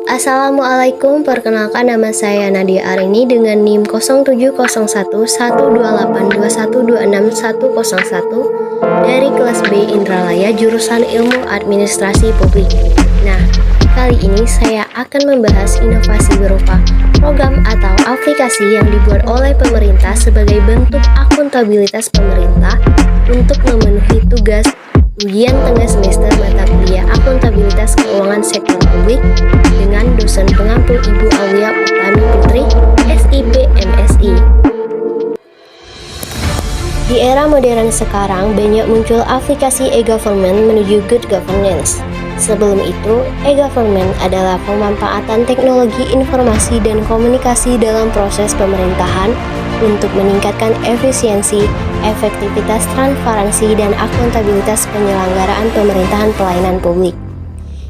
Assalamualaikum, perkenalkan nama saya Nadia Arini dengan NIM 07011282126101 dari kelas B Indralaya jurusan Ilmu Administrasi Publik. Nah, kali ini saya akan membahas inovasi berupa program atau aplikasi yang dibuat oleh pemerintah sebagai bentuk akuntabilitas pemerintah untuk memenuhi tugas ujian tengah semester mata kuliah akuntabilitas keuangan sektor publik dengan dosen pengampu Ibu Aulia Utami Putri, SIP MSI. Di era modern sekarang, banyak muncul aplikasi e-government menuju good governance. Sebelum itu, e-government adalah pemanfaatan teknologi informasi dan komunikasi dalam proses pemerintahan untuk meningkatkan efisiensi, efektivitas, transparansi, dan akuntabilitas penyelenggaraan pemerintahan pelayanan publik.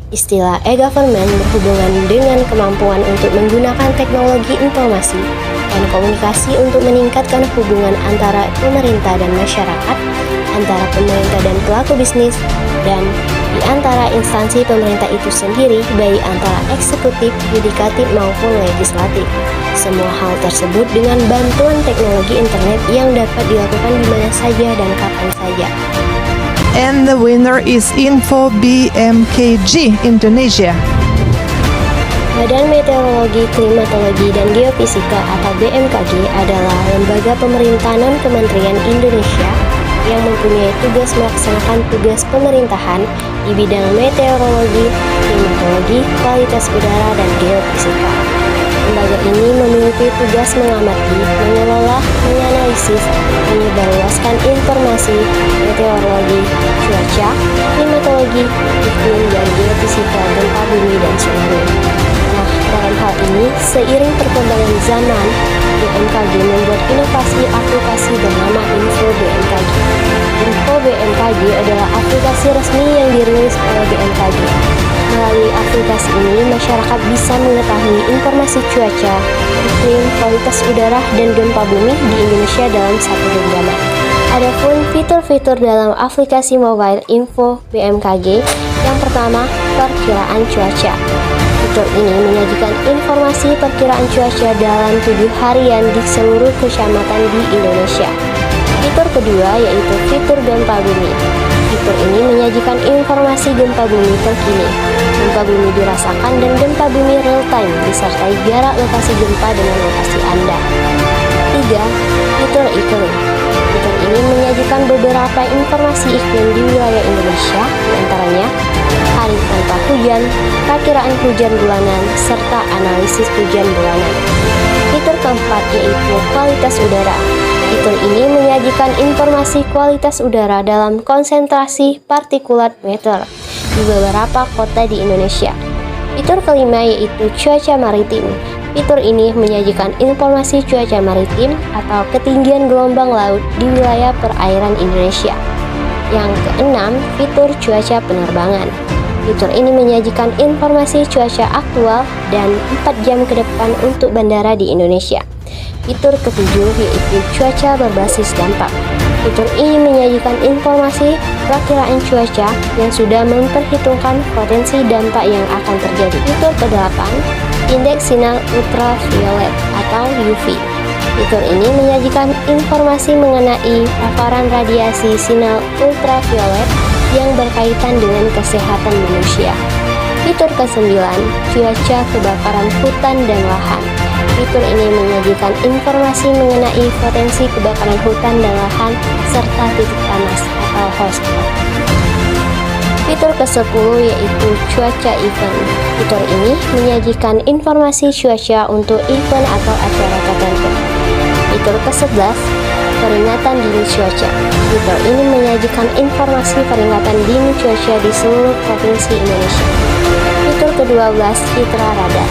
Istilah e-government berhubungan dengan kemampuan untuk menggunakan teknologi informasi dan komunikasi untuk meningkatkan hubungan antara pemerintah dan masyarakat, antara pemerintah dan pelaku bisnis, dan di antara instansi pemerintah itu sendiri, baik antara eksekutif, yudikatif, maupun legislatif. Semua hal tersebut dengan bantuan teknologi internet yang dapat dilakukan di mana saja dan kapan saja. And the winner is Info BMKG Indonesia. Badan Meteorologi, Klimatologi, dan Geofisika atau BMKG adalah lembaga pemerintah non-kementerian Indonesia yang mempunyai tugas melaksanakan tugas pemerintahan di bidang meteorologi, klimatologi, kualitas udara, dan geofisika. Lembaga ini memiliki tugas mengamati, mengelola, menganalisis, menyebarluaskan informasi meteorologi, cuaca, klimatologi, iklim, dan geofisika gempa bumi dan tsunami. Nah, dalam hal ini, seiring perkembangan zaman, BMKG membuat inovasi aplikasi bernama Info BMKG. Info BMKG adalah aplikasi resmi yang dirilis oleh BMKG. Melalui aplikasi ini, masyarakat bisa mengetahui informasi cuaca, iklim, kualitas udara, dan gempa bumi di Indonesia dalam satu genggaman. Adapun fitur-fitur dalam aplikasi mobile Info BMKG, yang pertama, perkiraan cuaca. Fitur ini menyajikan informasi perkiraan cuaca dalam 7 harian di seluruh kecamatan di Indonesia. Fitur kedua yaitu fitur gempa bumi. Fitur ini menyajikan informasi gempa bumi terkini. Gempa bumi dirasakan dan gempa bumi real time disertai jarak lokasi gempa dengan lokasi Anda. 3. Fitur iklim. Fitur ini menyajikan beberapa informasi iklim di wilayah Indonesia, diantaranya hari tanpa hujan, perkiraan hujan bulanan, serta analisis hujan bulanan. Fitur keempat yaitu kualitas udara. Fitur ini menyajikan informasi kualitas udara dalam konsentrasi partikulat meter di beberapa kota di Indonesia. Fitur kelima yaitu cuaca maritim. Fitur ini menyajikan informasi cuaca maritim atau ketinggian gelombang laut di wilayah perairan Indonesia. Yang keenam, fitur cuaca penerbangan. Fitur ini menyajikan informasi cuaca aktual dan 4 jam ke depan untuk bandara di Indonesia. Fitur ketujuh yaitu cuaca berbasis dampak. Fitur ini menyajikan informasi perakiraan cuaca yang sudah memperhitungkan potensi dampak yang akan terjadi. Fitur ke-8, indeks sinar ultraviolet atau UV. Fitur ini menyajikan informasi mengenai paparan radiasi sinar ultraviolet yang berkaitan dengan kesehatan manusia. Fitur ke-9, cuaca kebakaran hutan dan lahan. Fitur ini menyajikan informasi mengenai potensi kebakaran hutan dan lahan serta titik panas atau hotspot. Fitur ke-10 yaitu cuaca event. Fitur ini menyajikan informasi cuaca untuk event atau acara tertentu. Fitur ke-11, peringatan dini cuaca. Fitur ini menyajikan informasi peringatan dini cuaca di seluruh provinsi Indonesia. Fitur ke-12, citra radar.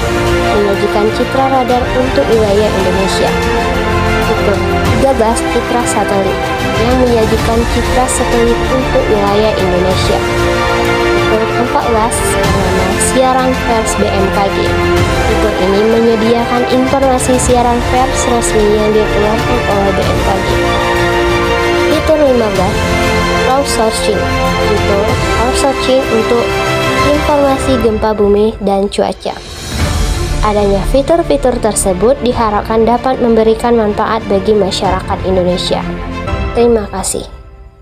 Menyajikan citra radar untuk wilayah Indonesia. Fitur 13, citra satelit yang menyajikan citra satelit untuk wilayah Indonesia. Fitur 14, bernama siaran pers BMKG. Fitur ini menyediakan informasi siaran pers resmi yang dikeluarkan oleh BMKG. Fitur 15, crowd sourcing. Fitur crowd sourcing untuk informasi gempa bumi dan cuaca. Adanya fitur-fitur tersebut diharapkan dapat memberikan manfaat bagi masyarakat Indonesia. Terima kasih.